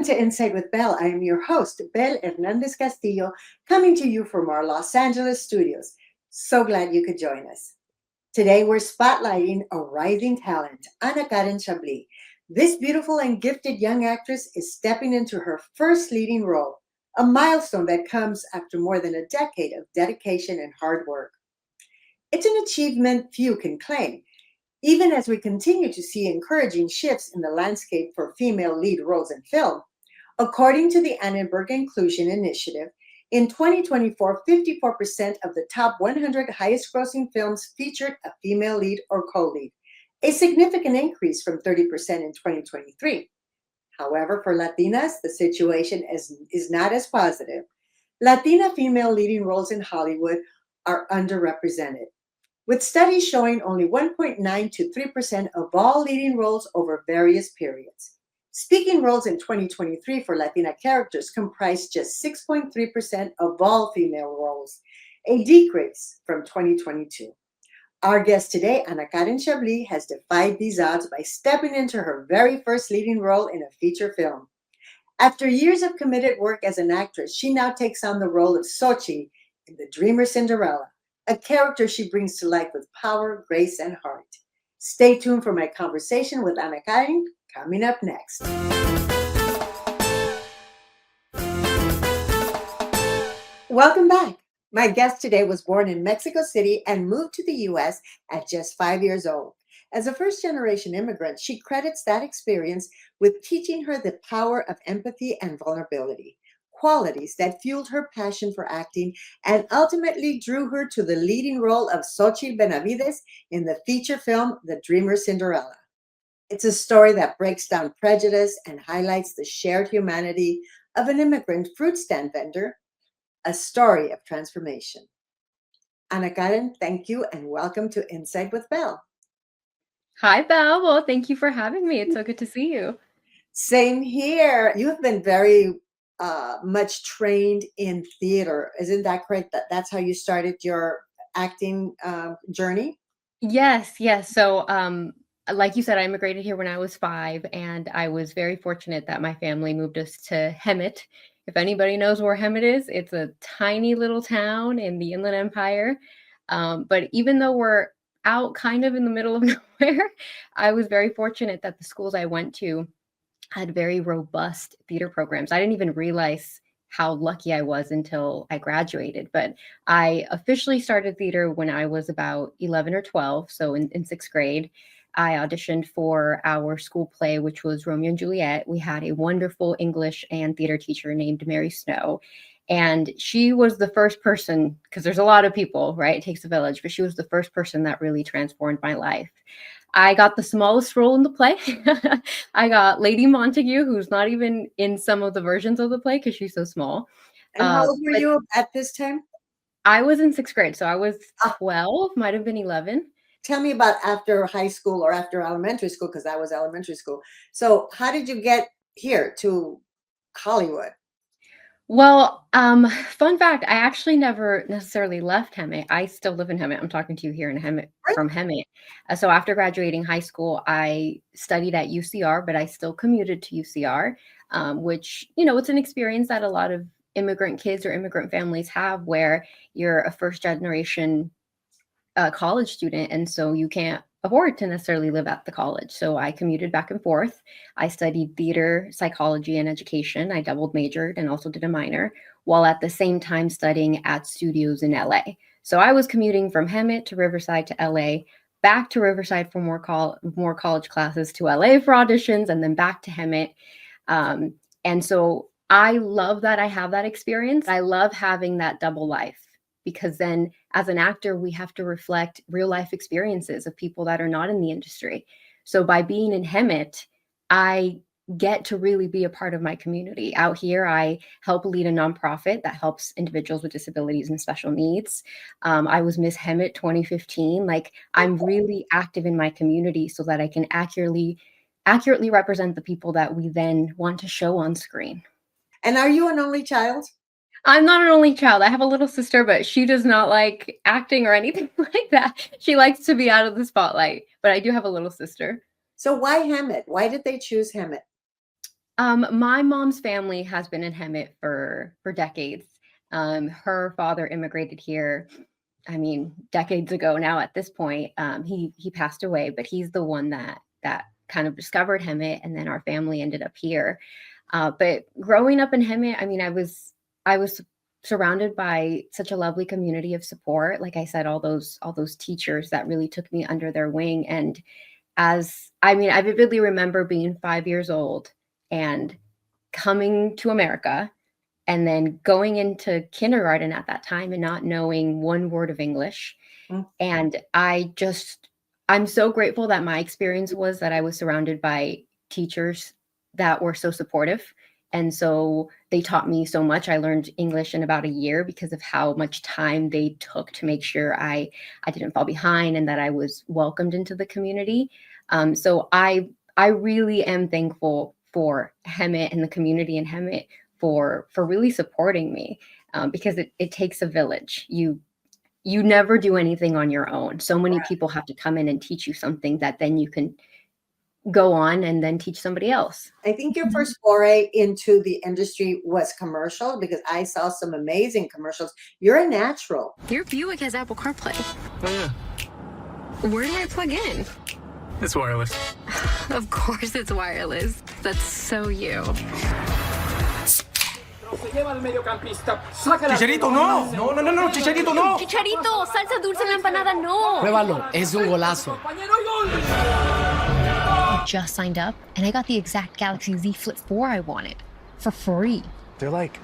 Welcome to Insight with Bel. I am your host, Bel Hernandez Castillo, coming to you from our Los Angeles studios. So glad you could join us. Today, we're spotlighting a rising talent, Anakaren Chablé. This beautiful and gifted young actress is stepping into her first leading role, a milestone that comes after more than a decade of dedication and hard work. It's an achievement few can claim, even as we continue to see encouraging shifts in the landscape for female lead roles in film. According to the Annenberg Inclusion Initiative, in 2024, 54% of the top 100 highest grossing films featured a female lead or co-lead, a significant increase from 30% in 2023. However, for Latinas, the situation is not as positive. Latina female leading roles in Hollywood are underrepresented, with studies showing only 1.9 to 3% of all leading roles over various periods. Speaking roles in 2023 for Latina characters comprised just 6.3% of all female roles, a decrease from 2022. Our guest today, Anakaren Chablé, has defied these odds by stepping into her very first leading role in a feature film. After years of committed work as an actress, she now takes on the role of Xochitl in the Dreamer Cinderella, a character she brings to life with power, grace, and heart. Stay tuned for my conversation with Anakaren coming up next. Welcome back. My guest today was born in Mexico City and moved to the U.S. at just 5 years old. As a first-generation immigrant, she credits that experience with teaching her the power of empathy and vulnerability, qualities that fueled her passion for acting and ultimately drew her to the leading role of Xochitl in the feature film The Dreamer Cinderella. It's a story that breaks down prejudice and highlights the shared humanity of an immigrant fruit stand vendor, a story of transformation. Anakaren, thank you and welcome to Insight with Bel. Hi, Bel. Well, thank you for having me. It's so good to see you. Same here. You have been very much trained in theater. Isn't that correct? That's how you started your acting journey? Yes. So, like you said, I immigrated here when I was 5, and I was very fortunate that my family moved us to Hemet. If anybody knows where Hemet is, it's a tiny little town in the Inland Empire. But even though we're out kind of in the middle of nowhere, I was very fortunate that the schools I went to had very robust theater programs. I didn't even realize how lucky I was until I graduated. But I officially started theater when I was about 11 or 12. So in 6th grade, I auditioned for our school play, which was Romeo and Juliet. We had a wonderful English and theater teacher named Mary Snow. And she was the first person, because there's a lot of people, right? It takes a village, but she was the first person that really transformed my life. I got the smallest role in the play. I got Lady Montague, who's not even in some of the versions of the play because she's so small. And how old were you at this time? I was in 6th grade, so I was 12, might have been 11. Tell me about after high school or after elementary school, because that was elementary school. So how did you get here to Hollywood? Well, fun fact, I actually never necessarily left Hemet. I still live in Hemet. I'm talking to you here in Hemet from Hemet. So after graduating high school, I studied at UCR, but I still commuted to UCR, which, it's an experience that a lot of immigrant kids or immigrant families have where you're a first generation college student, and so you can't afford to necessarily live at the college. So I commuted back and forth. I studied theater, psychology, and education. I double majored and also did a minor, while at the same time studying at studios in LA. So I was commuting from Hemet to Riverside to LA, back to Riverside for more college classes, to LA for auditions, and then back to Hemet. And so I love that I have that experience. I love having that double life, because then as an actor, we have to reflect real life experiences of people that are not in the industry. So by being in Hemet, I get to really be a part of my community. Out here, I help lead a nonprofit that helps individuals with disabilities and special needs. I was Miss Hemet 2015. Like, I'm really active in my community so that I can accurately represent the people that we then want to show on screen. And are you an only child? I'm not an only child. I have a little sister, but she does not like acting or anything like that. She likes to be out of the spotlight, but I do have a little sister. So why Hemet? Why did they choose Hemet? My mom's family has been in Hemet for decades. Her father immigrated here, I mean, decades ago now at this point. He passed away, but he's the one that kind of discovered Hemet, and then our family ended up here. But growing up in Hemet, I mean, I was surrounded by such a lovely community of support. Like I said, all those teachers that really took me under their wing. And I vividly remember being 5 years old and coming to America and then going into kindergarten at that time and not knowing one word of English. Mm. And I'm so grateful that my experience was that I was surrounded by teachers that were so supportive. And so they taught me so much. I learned English in about a year because of how much time they took to make sure I didn't fall behind and that I was welcomed into the community. So I really am thankful for Hemet and the community in Hemet for really supporting me, because it takes a village. You never do anything on your own. So many people have to come in and teach you something that then you can go on and then teach somebody else. I think your first foray into the industry was commercial, because I saw some amazing commercials. You're a natural. Your Buick has Apple CarPlay. Oh, yeah. Where do I plug in? It's wireless. Of course it's wireless. That's so you. Chicharito, no. No, Chicharito, no. Chicharito, salsa dulce en la empanada, no. Pruébalo, es un golazo. I just signed up and I got the exact Galaxy Z Flip 4 I wanted for free. They're like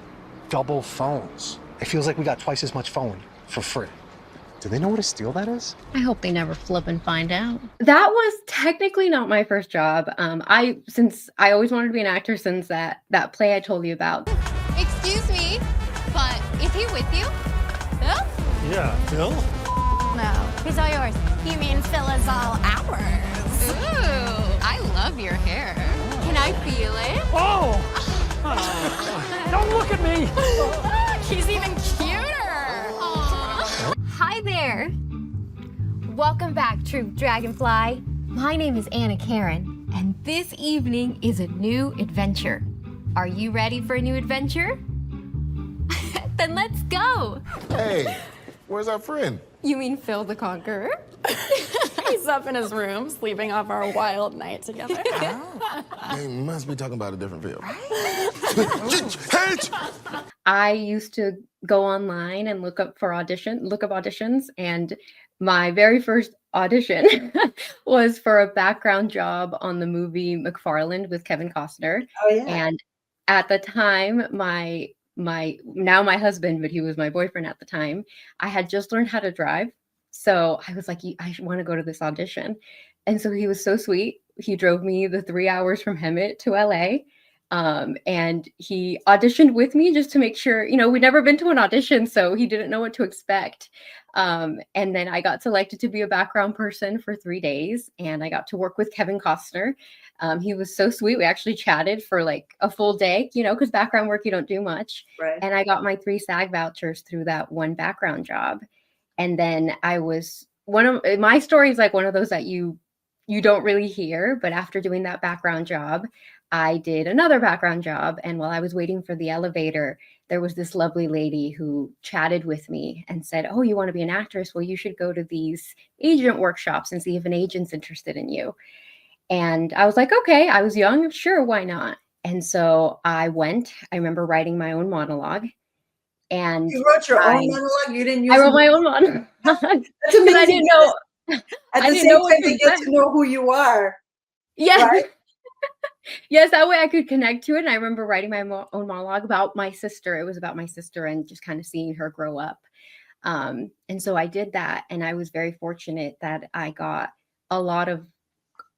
double phones. It feels like we got twice as much phone for free. Do they know what a steal that is? I hope they never flip and find out. That was technically not my first job. Since I always wanted to be an actor since that play I told you about. Excuse me, but is he with you? Phil? Yeah, Phil? No, he's all yours. You mean Phil is all ours? Ooh, I love your hair. Can I feel it? Oh! Don't look at me! He's even cuter. Aw. Hi there. Welcome back, Troop Dragonfly. My name is Anakaren, and this evening is a new adventure. Are you ready for a new adventure? Then let's go. Hey, where's our friend? You mean Phil the Conqueror? He's up in his room, sleeping off our wild night together. They must be talking about a different Phil. I used to go online and look up auditions, and my very first audition was for a background job on the movie McFarland with Kevin Costner. Oh, yeah. And at the time, my husband, but he was my boyfriend at the time, I had just learned how to drive. So I was like, I want to go to this audition. And so he was so sweet. He drove me the 3 hours from Hemet to LA. And he auditioned with me just to make sure, we'd never been to an audition, so he didn't know what to expect. And then I got selected to be a background person for 3 days, and I got to work with Kevin Costner. He was so sweet. We actually chatted for like a full day, because background work, you don't do much. Right. And I got my 3 SAG vouchers through that one background job. And then my story is like one of those that you don't really hear, but after doing that background job, I did another background job. And while I was waiting for the elevator, there was this lovely lady who chatted with me and said, "Oh, you want to be an actress? Well, you should go to these agent workshops and see if an agent's interested in you." And I was like, okay, I was young. Sure, why not? And so I went. I remember writing my own monologue. And you wrote your own monologue? You didn't use I wrote my own monologue. That's amazing. I didn't know. At the same time, they get to know who you are. Yes. Right? Yes, that way I could connect to it. And I remember writing my own monologue about my sister. It was about my sister and just kind of seeing her grow up. And so I did that. And I was very fortunate that I got a lot of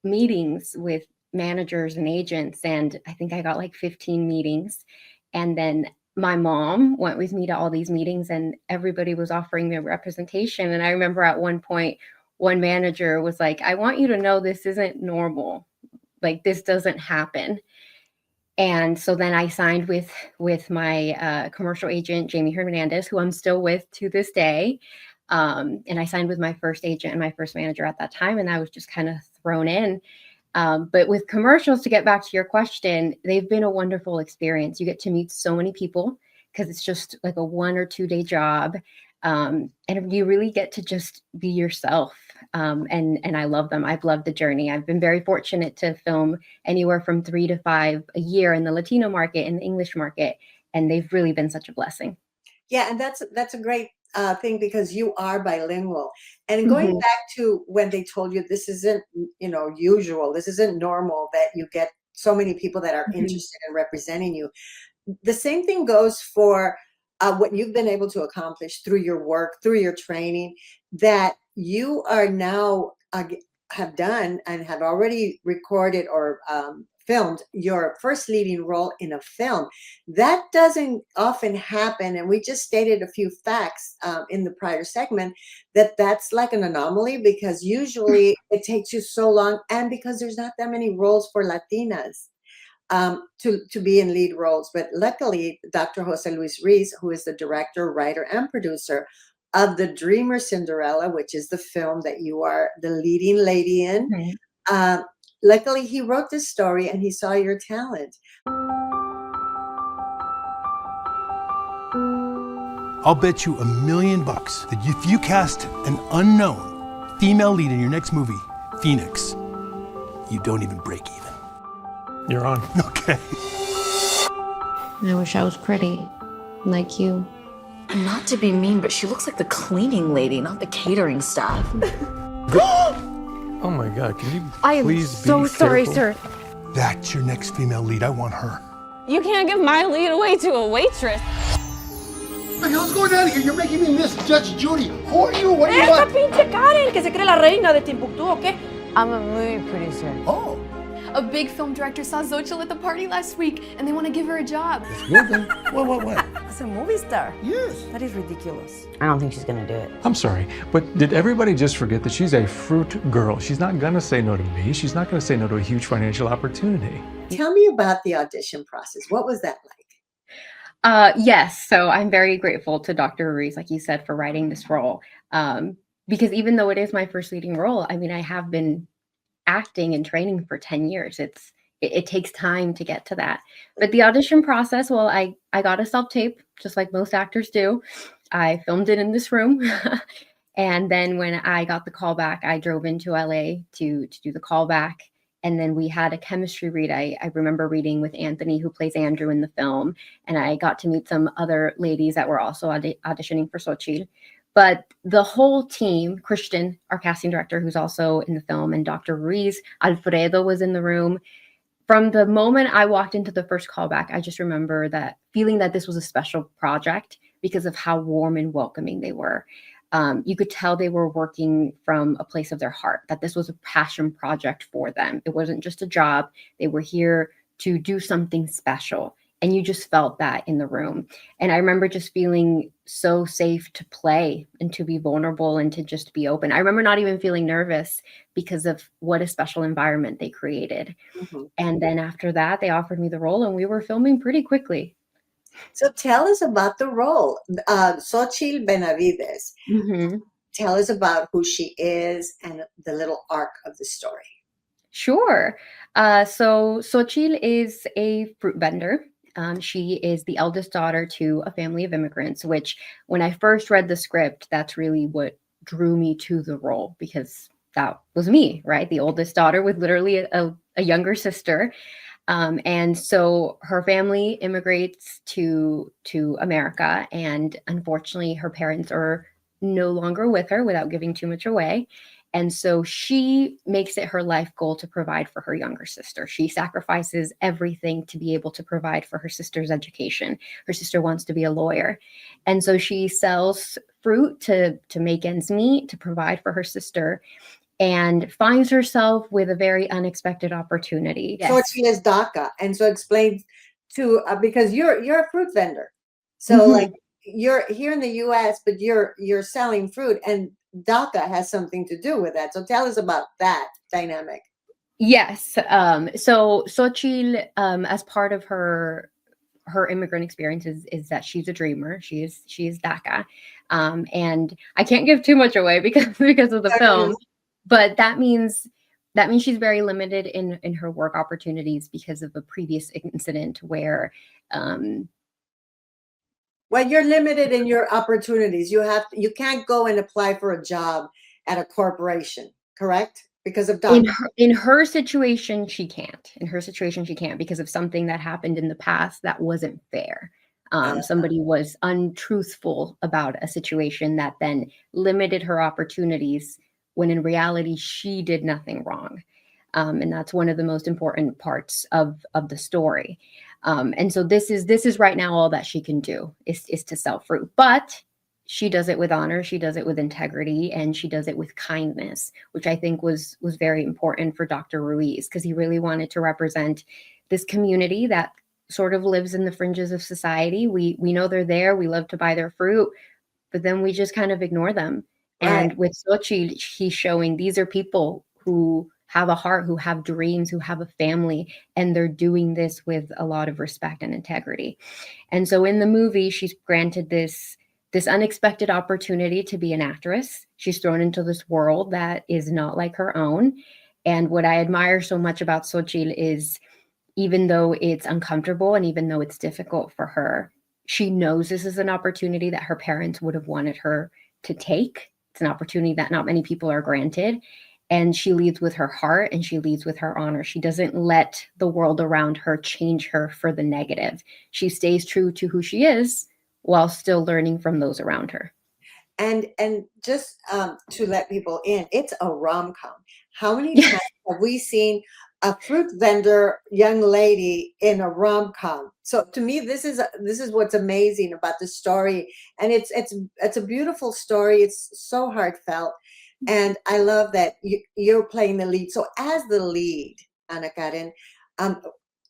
meetings with managers and agents. And I think I got like 15 meetings. And then my mom went with me to all these meetings, and everybody was offering me representation. And I remember at one point, one manager was like, "I want you to know this isn't normal. Like, this doesn't happen." And so then I signed with my commercial agent, Jamie Hernandez, who I'm still with to this day. And I signed with my first agent and my first manager at that time. And I was just kind of thrown in. But with commercials, to get back to your question, they've been a wonderful experience. You get to meet so many people because it's just like a 1 or 2 day job. And you really get to just be yourself. And I love them. I've loved the journey. I've been very fortunate to film anywhere from 3 to 5 a year in the Latino market and the English market. And they've really been such a blessing. Yeah, and that's a great thing because you are bilingual. And going back to when they told you this isn't, usual, this isn't normal that you get so many people that are interested in representing you. The same thing goes for what you've been able to accomplish through your work, through your training, that you are now have done and have already recorded or filmed your first leading role in a film. That doesn't often happen. And we just stated a few facts in the prior segment that's like an anomaly because usually it takes you so long and because there's not that many roles for Latinas to be in lead roles. But luckily, Dr. Jose Luis Ruiz, who is the director, writer, and producer of the Dreamer Cinderella, which is the film that you are the leading lady in, luckily, he wrote this story and he saw your talent. I'll bet you $1 million that if you cast an unknown female lead in your next movie, Phoenix, you don't even break even. You're on. Okay. I wish I was pretty, like you. Not to be mean, but she looks like the cleaning lady, not the catering staff. Oh my God, can you I am please so be sorry, careful? sir. That's your next female lead. I want her. You can't give my lead away to a waitress. What the hell's going on here? You're making me miss Judge Judy. Who are you? What do you ¡Esa want? pinche Karen que se cree la reina de Timbuktu, ¿o qué? I'm a movie producer. Oh, A big film director saw Xochitl at the party last week, and they want to give her a job. it's good then. What? As a movie star. Yes. That is ridiculous. I don't think she's gonna do it. I'm sorry, but did everybody just forget that she's a fruit girl? She's not gonna say no to me. She's not gonna say no to a huge financial opportunity. Tell me about the audition process. What was that like? Yes. So I'm very grateful to Dr. Ruiz, like you said, for writing this role. Because even though it is my first leading role, I mean, I have been acting and training for 10 years. It takes time to get to that. But the audition process, well, I got a self-tape, just like most actors do. I filmed it in this room. And then when I got the call back, I drove into LA to do the callback. And then we had a chemistry read. I remember reading with Anthony, who plays Andrew in the film. And I got to meet some other ladies that were also auditioning for Xochitl. But the whole team, Christian, our casting director, who's also in the film, and Dr. Ruiz, Alfredo was in the room. From the moment I walked into the first callback, I just remember that feeling that this was a special project because of how warm and welcoming they were. You could tell they were working from a place of their heart, that this was a passion project for them. It wasn't just a job. They were here to do something special. And you just felt that in the room. And I remember just feeling so safe to play and to be vulnerable and to just be open. I remember not even feeling nervous because of what a special environment they created. And then after that, they offered me the role and we were filming pretty quickly. So tell us about the role. Xochitl Benavides. Tell us about who she is and the little arc of the story. Sure. So Xochitl is a fruit vendor. She is the eldest daughter to a family of immigrants, which when I first read the script, that's really what drew me to the role because that was me, right? The oldest daughter with literally a younger sister. And so her family immigrates to America. And unfortunately, her parents are no longer with her without giving too much away. And so she makes it her life goal to provide for her younger sister. She sacrifices everything to be able to provide for her sister's education. Her sister wants to be a lawyer. And so she sells fruit to make ends meet, to provide for her sister, and finds herself with a very unexpected opportunity. So she is DACA. And so explain to, because you're a fruit vendor. So like you're here in the US, but you're selling fruit and DACA has something to do with that. So tell us about that dynamic. Yes. So Xochitl, as part of her immigrant experience is that she's a dreamer. She is DACA. And I can't give too much away because of the film, but that means that means she's very limited in her work opportunities because of a previous incident where well, you're limited in your opportunities. You can't go and apply for a job at a corporation, correct? Because of DACA. In her situation, she can't. In her situation, she can't because of something that happened in the past that wasn't fair. Somebody was untruthful about a situation that then limited her opportunities when in reality she did nothing wrong. And that's one of the most important parts of the story. And so this is right now all that she can do is to sell fruit. But she does it with honor, she does it with integrity, and she does it with kindness, which I think was very important for Dr. Ruiz, because he really wanted to represent this community that sort of lives in the fringes of society. We know they're there, we love to buy their fruit, but then we just kind of ignore them. Right. And with Xochitl, he's showing these are people who have a heart, who have dreams, who have a family, and they're doing this with a lot of respect and integrity. And so in the movie, she's granted this unexpected opportunity to be an actress. She's thrown into this world that is not like her own. And what I admire so much about Xochitl is, even though it's uncomfortable and even though it's difficult for her, she knows this is an opportunity that her parents would have wanted her to take. It's an opportunity that not many people are granted. And she leads with her heart and she leads with her honor. She doesn't let the world around her change her for the negative. She stays true to who she is while still learning from those around her. And just to let people in, it's a rom-com. How many times have we seen a fruit vendor young lady in a rom-com? So to me, this is what's amazing about the story, and it's a beautiful story. It's so heartfelt, and I love that you're playing the lead. So as the lead, Anakaren,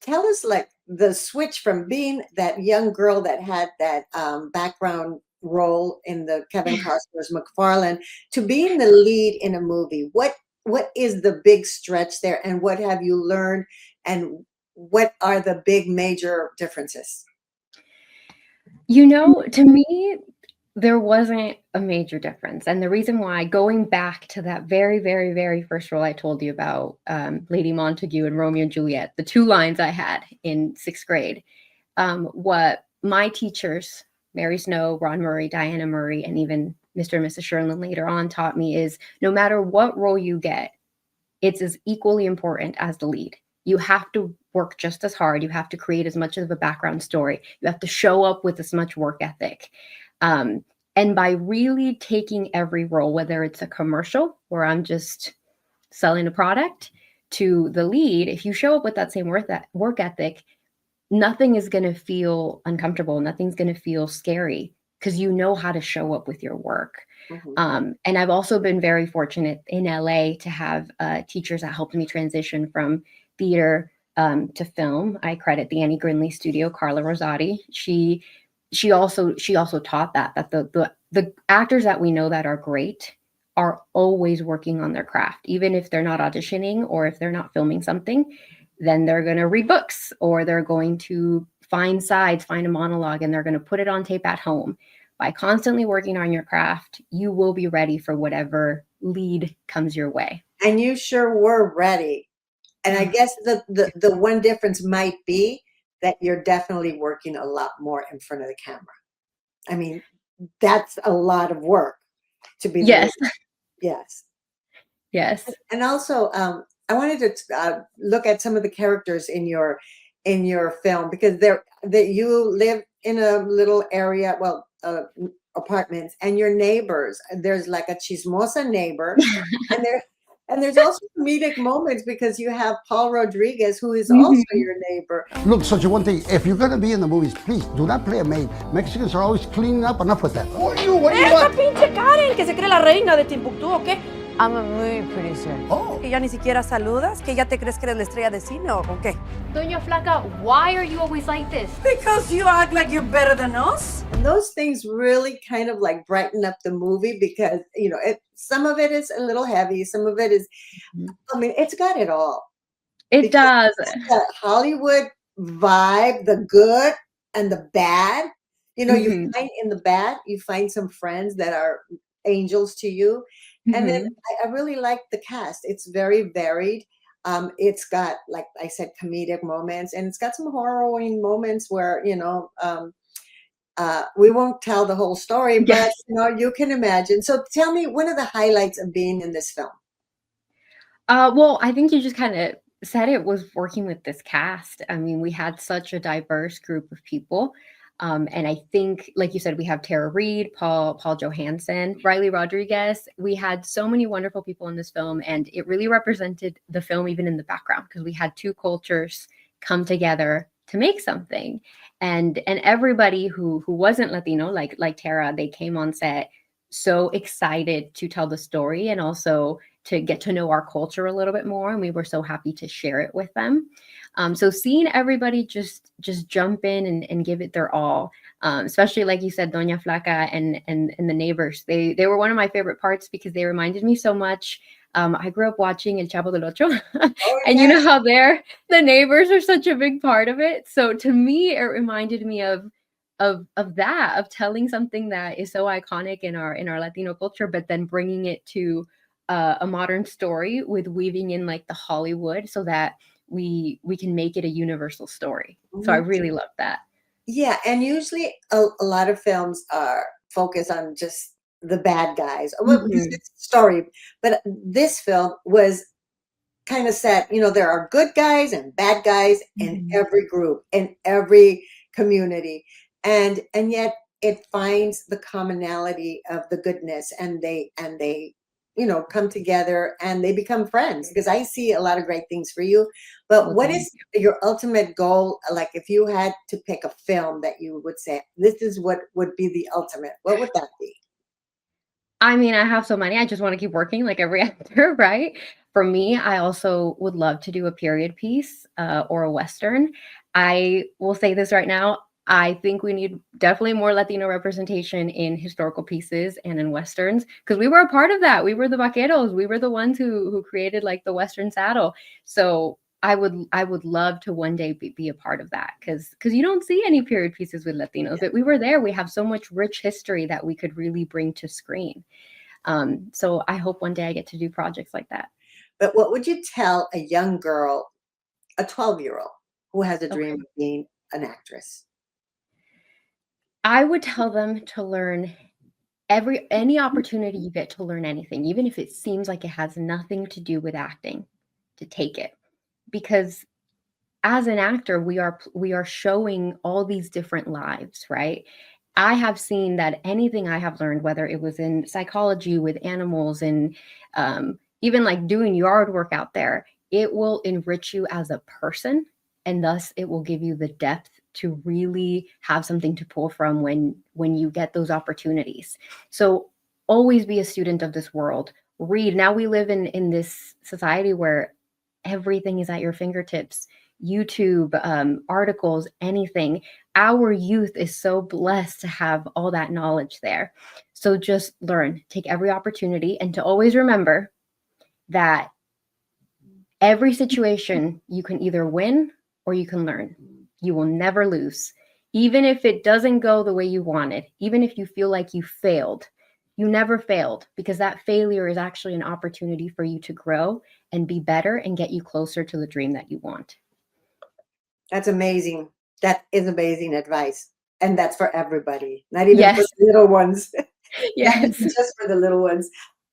tell us like the switch from being that young girl that had that background role in the Kevin Costner's McFarlane to being the lead in a movie. What is the big stretch there, and what have you learned, and what are the big major differences? You know, to me, there wasn't a major difference. And the reason why, going back to that very, very, very first role I told you about, Lady Montague and Romeo and Juliet, the 2 lines I had in 6th grade, what my teachers, Mary Snow, Ron Murray, Diana Murray, and even Mr. and Mrs. Sherlin later on taught me is no matter what role you get, it's as equally important as the lead. You have to work just as hard. You have to create as much of a background story. You have to show up with as much work ethic. And by really taking every role, whether it's a commercial where I'm just selling a product, to the lead, if you show up with that same work ethic, nothing is going to feel uncomfortable. Nothing's going to feel scary because you know how to show up with your work. Mm-hmm. And I've also been very fortunate in LA to have teachers that helped me transition from theater to film. I credit the Annie Grinley studio, Carla Rosati. She also taught that the actors that we know that are great are always working on their craft, even if they're not auditioning or if they're not filming something, then they're going to read books or they're going to find sides, find a monologue, and they're going to put it on tape at home. By constantly working on your craft, you will be ready for whatever lead comes your way. And you sure were ready. And I guess the one difference might be that you're definitely working a lot more in front of the camera. I mean, that's a lot of work to be. Yes. Yes. Yes. And also, I wanted to look at some of the characters in your film, because you live in a little area, well, apartments, and your neighbors. There's like a chismosa neighbor, and there's also comedic moments because you have Paul Rodriguez, who is also your neighbor. Look, Xochitl, one thing, if you're gonna be in the movies, please do not play a maid. Mexicans are always cleaning up. Enough with that. What do you want? ¡Esa pinche Karen que se cree la reina de Timbuktu, ¿o qué? I'm a movie producer. Oh. Que ya ni siquiera saludas, que ya te crees que eres la estrella de cine, ¿o qué? Doña Flaca, why are you always like this? Because you act like you're better than us. And those things really kind of like brighten up the movie because, you know, some of it is a little heavy. Some of it is, I mean, it's got it all. It does. The Hollywood vibe, the good and the bad. You know, you find in the bad, you find some friends that are angels to you. And then Mhm. I really like the cast. It's very varied. It's got, like I said, comedic moments, and it's got some harrowing moments where, we won't tell the whole story, but Yes. you can imagine. So tell me, what are the highlights of being in this film? Well, I think you just kinda said it was working with this cast. I mean, we had such a diverse group of people, and I think, like you said, we have Tara Reid, Paul Johansson, Riley Rodriguez. We had so many wonderful people in this film, and it really represented the film even in the background because we had 2 cultures come together to make something. And everybody who wasn't Latino, like Tara, they came on set so excited to tell the story and also to get to know our culture a little bit more, and we were so happy to share it with them. So seeing everybody just jump in and give it their all, especially like you said, Doña Flaca and the neighbors, they were one of my favorite parts because they reminded me so much. I grew up watching El Chavo del Ocho, Oh, and you know yes. how the neighbors are such a big part of it. So to me, it reminded me of that, of telling something that is so iconic in our Latino culture, but then bringing it to a modern story with weaving in like the Hollywood so that we can make it a universal story. So I Mhm. really love that. Yeah, and usually a lot of films are focused on just the bad guys. Well, because Mhm. it's a story, but this film was kind of set, there are good guys and bad guys in Mhm. every group, in every community. And yet it finds the commonality of the goodness, and they come together and they become friends, because I see a lot of great things for you. But Well, what thank is you. your ultimate goal? Like, if you had to pick a film that you would say, this is what would be the ultimate, what would that be? I mean, I have so many. I just want to keep working like every actor, right? For me, I also would love to do a period piece or a Western. I will say this right now. I think we need definitely more Latino representation in historical pieces and in Westerns because we were a part of that. We were the vaqueros. We were the ones who created like the Western saddle. So I would love to one day be a part of that because you don't see any period pieces with Latinos, but we were there. We have so much rich history that we could really bring to screen. So I hope one day I get to do projects like that. But what would you tell a young girl, a 12-year-old, who has a dream Okay. of being an actress? I would tell them to learn any opportunity you get to learn anything, even if it seems like it has nothing to do with acting, to take it. Because as an actor, we are showing all these different lives, right? I have seen that anything I have learned, whether it was in psychology with animals and even like doing yard work out there, it will enrich you as a person, and thus it will give you the depth to really have something to pull from when you get those opportunities. So always be a student of this world. Read. Now we live in this society where everything is at your fingertips. YouTube, articles, anything. Our youth is so blessed to have all that knowledge there. So just learn, take every opportunity, and to always remember that every situation you can either win or you can learn. You will never lose. Even if it doesn't go the way you wanted, even if you feel like you failed, you never failed, because that failure is actually an opportunity for you to grow and be better and get you closer to the dream that you want. That's amazing. That is amazing advice. And that's for everybody, not even for Yes. the little ones, not even Yes. just for the little ones.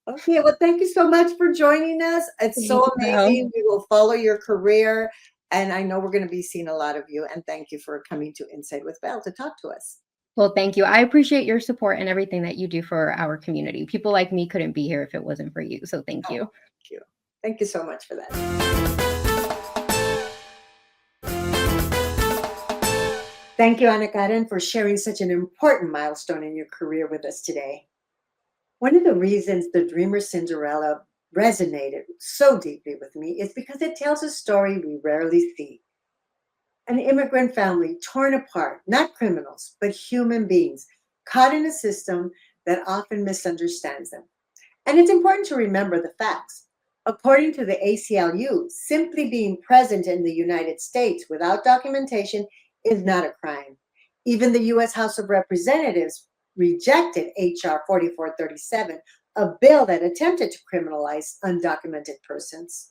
Okay, well, thank you so much for joining us. It's Thank so you, Belle. amazing. We will follow your career, and I know we're going to be seeing a lot of you. And thank you for coming to Insight with Belle to talk to us. Well, thank you. I appreciate your support and everything that you do for our community. People like me couldn't be here if it wasn't for you. So thank you. Thank you. Thank you so much for that. Thank you, Anakaren, for sharing such an important milestone in your career with us today. One of the reasons the Dreamer Cinderella resonated so deeply with me is because it tells a story we rarely see. An immigrant family torn apart, not criminals, but human beings, caught in a system that often misunderstands them. And it's important to remember the facts. According to the ACLU, simply being present in the United States without documentation is not a crime. Even the U.S. House of Representatives rejected H.R. 4437, a bill that attempted to criminalize undocumented persons.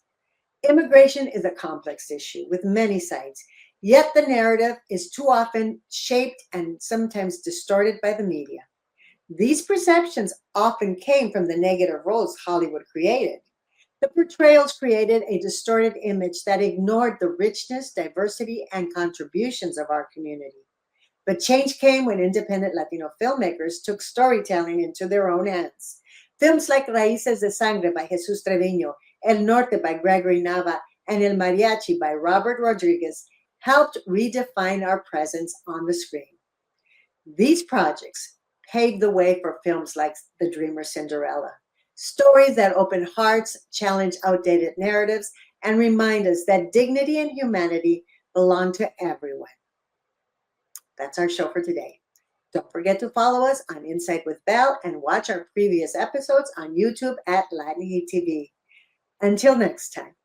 Immigration is a complex issue with many sides, yet the narrative is too often shaped and sometimes distorted by the media. These perceptions often came from the negative roles Hollywood created. The portrayals created a distorted image that ignored the richness, diversity, and contributions of our community. But change came when independent Latino filmmakers took storytelling into their own hands. Films like Raíces de Sangre by Jesus Treviño, El Norte by Gregory Nava, and El Mariachi by Robert Rodriguez helped redefine our presence on the screen. These projects paved the way for films like The Dreamer Cinderella, stories that open hearts, challenge outdated narratives, and remind us that dignity and humanity belong to everyone. That's our show for today. Don't forget to follow us on INSIGHT with Bel and watch our previous episodes on YouTube at Latin TV. Until next time.